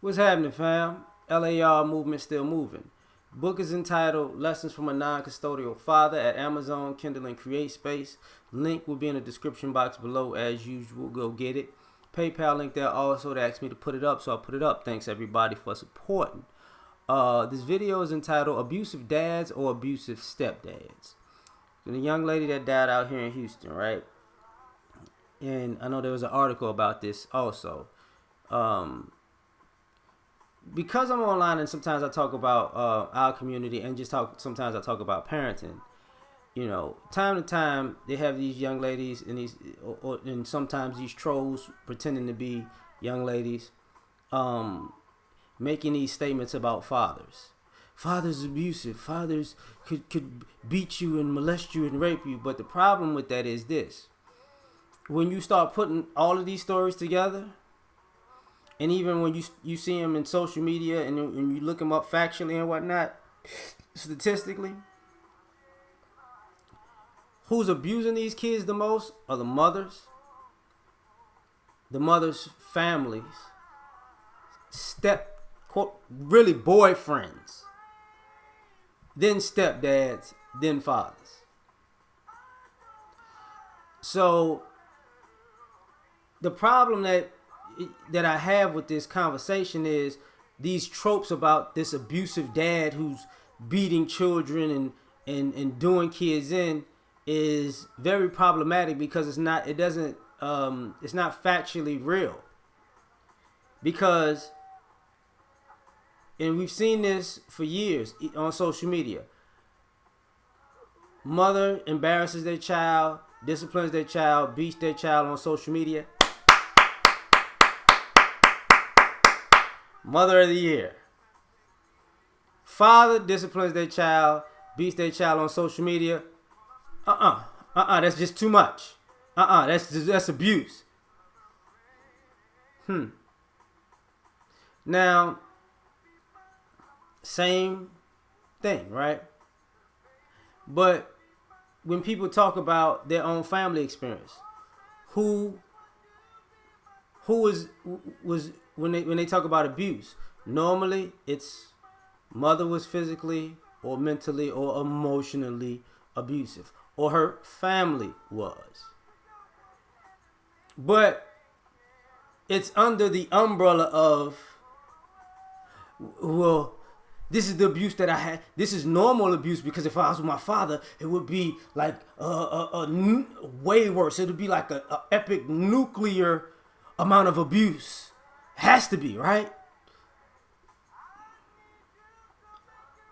What's happening, fam? L.A.R. movement still moving. Book is entitled Lessons from a Non-Custodial Father at Amazon, Kindle, and Create Space. Link will be in the description box below as usual. Go get it. PayPal link there also. They asked me to put it up, so I put it up. Thanks everybody for supporting. This video is entitled Abusive Dads or Abusive Stepdads. The young lady that died out here in Houston, right? And I know there was an article about this also. Because I'm online and sometimes I talk about our community and sometimes I talk about parenting. You know, time to time they have these young ladies and and sometimes these trolls pretending to be young ladies, making these statements about fathers. Fathers abusive. Fathers could beat you and molest you and rape you. But the problem with that is this: when you start putting all of these stories together, and even when you see them in social media and you look them up factually and whatnot, statistically, who's abusing these kids the most are the mothers families, really boyfriends, then stepdads, then fathers. So the problem that I have with this conversation is these tropes about this abusive dad who's beating children and doing kids in is very problematic because it's not factually real. Because, and we've seen this for years on social media, mother embarrasses their child, disciplines their child, beats their child on social media. Mother of the Year. Father disciplines their child, beats their child on social media. That's just too much. That's abuse. Now, same thing, right? But when people talk about their own family experience, who was when they talk about abuse, normally it's mother was physically or mentally or emotionally abusive, or her family was. But it's under the umbrella of, well, this is the abuse that I had. This is normal abuse because if I was with my father, it would be like way worse. It would be like a epic nuclear amount of abuse. Has to be, right?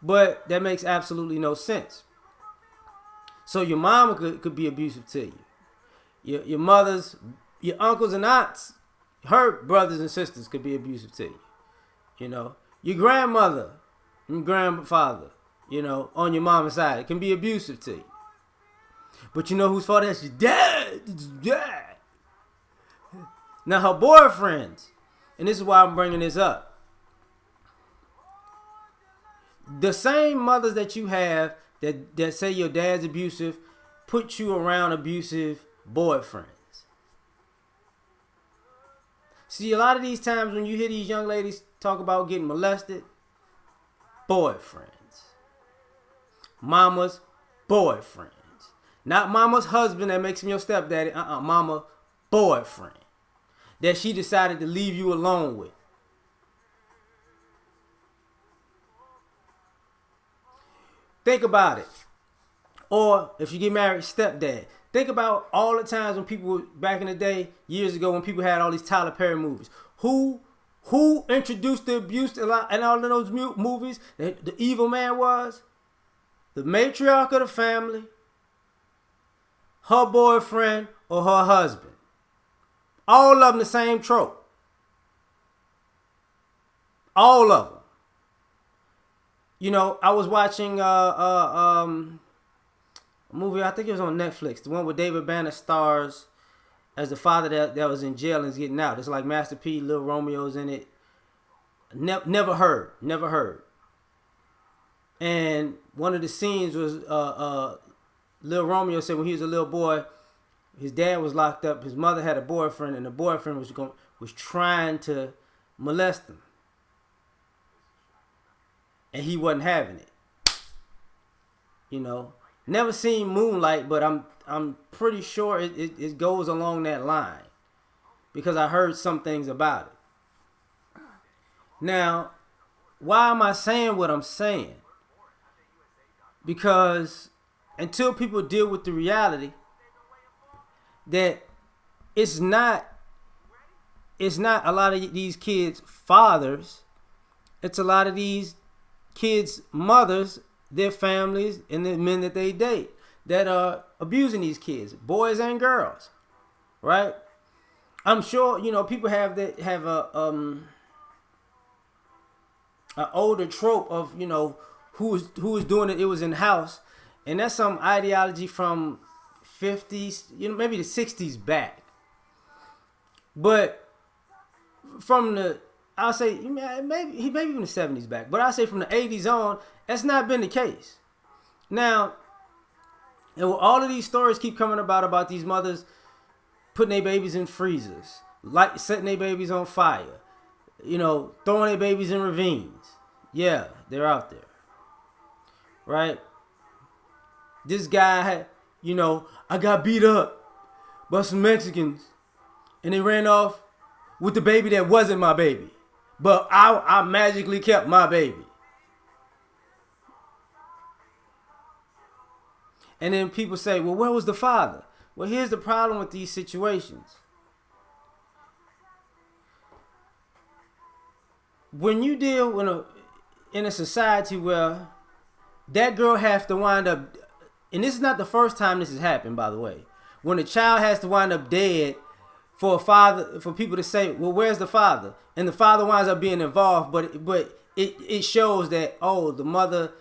But that makes absolutely no sense. So your mama could be abusive to you. Your mothers, your uncles and aunts, her brothers and sisters could be abusive to you. You know, your grandmother and grandfather, you know, on your mama's side, can be abusive to you. But you know whose fault that's your dad? It's dad. Now her boyfriends, and this is why I'm bringing this up. The same mothers that you have that say your dad's abusive put you around abusive boyfriends. See, a lot of these times when you hear these young ladies talk about getting molested, boyfriends. Mama's boyfriends. Not mama's husband that makes him your stepdaddy. Mama boyfriend that she decided to leave you alone with. Think about it. Or if you get married, stepdad. Think about all the times when people, back in the day, years ago, when people had all these Tyler Perry movies. Who introduced the abuse in all of those movies? The evil man was the matriarch of the family, her boyfriend, or her husband. All of them the same trope. All of them. You know, I was watching a movie, I think it was on Netflix, the one where David Banner stars as the father that was in jail and is getting out. It's like Master P, Lil Romeo's in it. Never heard. And one of the scenes was Lil Romeo said when he was a little boy, his dad was locked up, his mother had a boyfriend, and the boyfriend was trying to molest him. and he wasn't having it. You know, never seen Moonlight, but I'm pretty sure it goes along that line because I heard some things about it. Now, why am I saying what I'm saying? Because until people deal with the reality that it's not a lot of these kids' fathers, it's a lot of these kids' mothers, their families, and the men that they date that are abusing these kids, boys and girls, right? I'm sure people have a older trope of who was doing it. It was in house, and that's some ideology from 50s, maybe the 60s back. But from I'll say maybe even the 70s back, but I'll say from the 80s on, that's not been the case. Now, and all of these stories keep coming about these mothers putting their babies in freezers, setting their babies on fire, throwing their babies in ravines. Yeah, they're out there, right? This guy, I got beat up by some Mexicans, and they ran off with the baby that wasn't my baby, but I magically kept my baby. And then people say, well, where was the father? Well, here's the problem with these situations. When you deal in a society where that girl has to wind up, and this is not the first time this has happened, by the way, when a child has to wind up dead for people to say, well, where's the father? And the father winds up being involved, but it shows that, the mother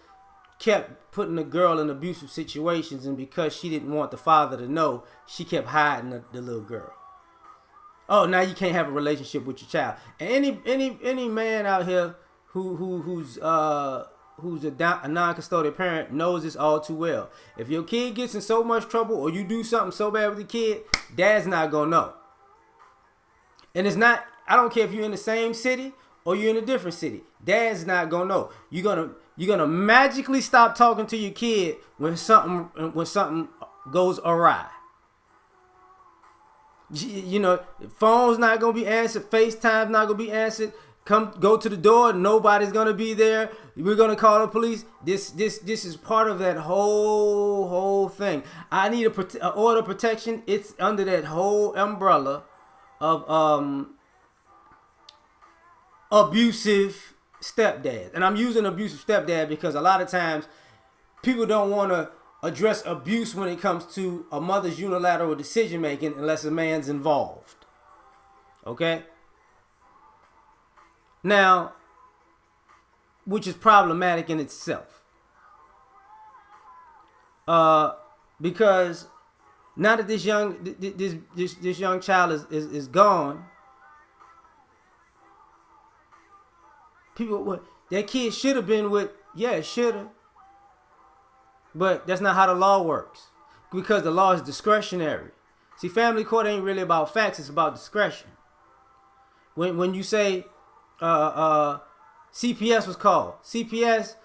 kept putting the girl in abusive situations, and because she didn't want the father to know, she kept hiding the little girl. Oh, now you can't have a relationship with your child. And any man out here who's a non-custodial parent knows this all too well. If your kid gets in so much trouble or you do something so bad with the kid, dad's not gonna know. And it's not, I don't care if you're in the same city or you're in a different city, dad's not gonna know. You're gonna magically stop talking to your kid when something goes awry. Phone's not gonna be answered, FaceTime's not gonna be answered. Go to the door, nobody's gonna be there. We're gonna call the police. This is part of that whole thing. I need an order of protection. It's under that whole umbrella of abusive stepdad. And I'm using abusive stepdad because a lot of times people don't want to address abuse when it comes to a mother's unilateral decision making unless a man's involved. Okay? Now, which is problematic in itself. Because now that this young child is gone, people, that kid should have been with, it should have. But that's not how the law works. Because the law is discretionary. See, family court ain't really about facts, it's about discretion. When you say CPS was called, CPS,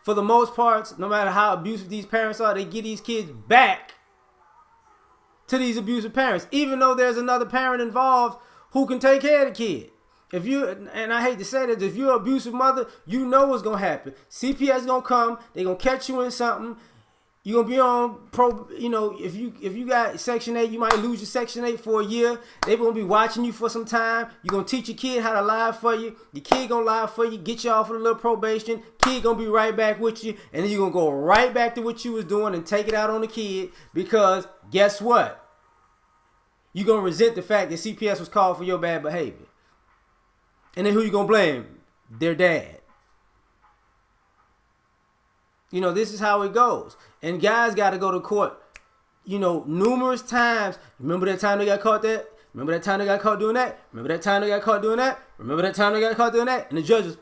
for the most part, no matter how abusive these parents are, they get these kids back to these abusive parents, even though there's another parent involved who can take care of the kid. And I hate to say this, if you're an abusive mother, you know what's gonna happen. CPS gonna come, they gonna catch you in something. You're gonna be on if you got Section 8, you might lose your Section 8 for a year. They gonna be watching you for some time. You're gonna teach your kid how to lie for you. Your kid gonna lie for you, get you off of a little probation. Kid gonna be right back with you, and then you're gonna go right back to what you was doing and take it out on the kid, because guess what? You're gonna resent the fact that CPS was called for your bad behavior. And then who you gonna blame? Their dad. This is how it goes. And guys got to go to court, numerous times. Remember that time they got caught that? Remember that time they got caught doing that? Remember that time they got caught doing that? Remember that time they got caught doing that? And the judges,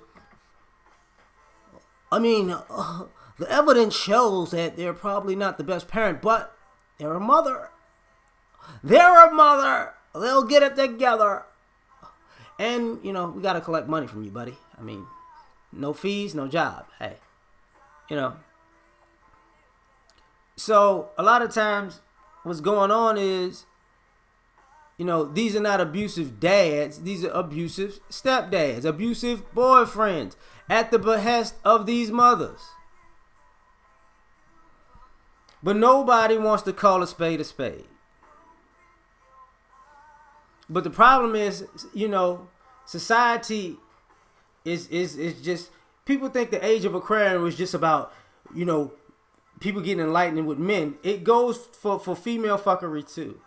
the evidence shows that they're probably not the best parent, but they're a mother. They're a mother. They'll get it together. And, we got to collect money from you, buddy. No fees, no job. Hey, you know. So a lot of times what's going on is, you know, these are not abusive dads. These are abusive stepdads, abusive boyfriends at the behest of these mothers. But nobody wants to call a spade a spade. But the problem is, you know, society is just, people think the age of Aquarium was just about, you know, people getting enlightened with men. It goes for female fuckery too.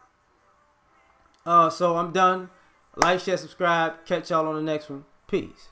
So I'm done. Like, share, subscribe. Catch y'all on the next one. Peace.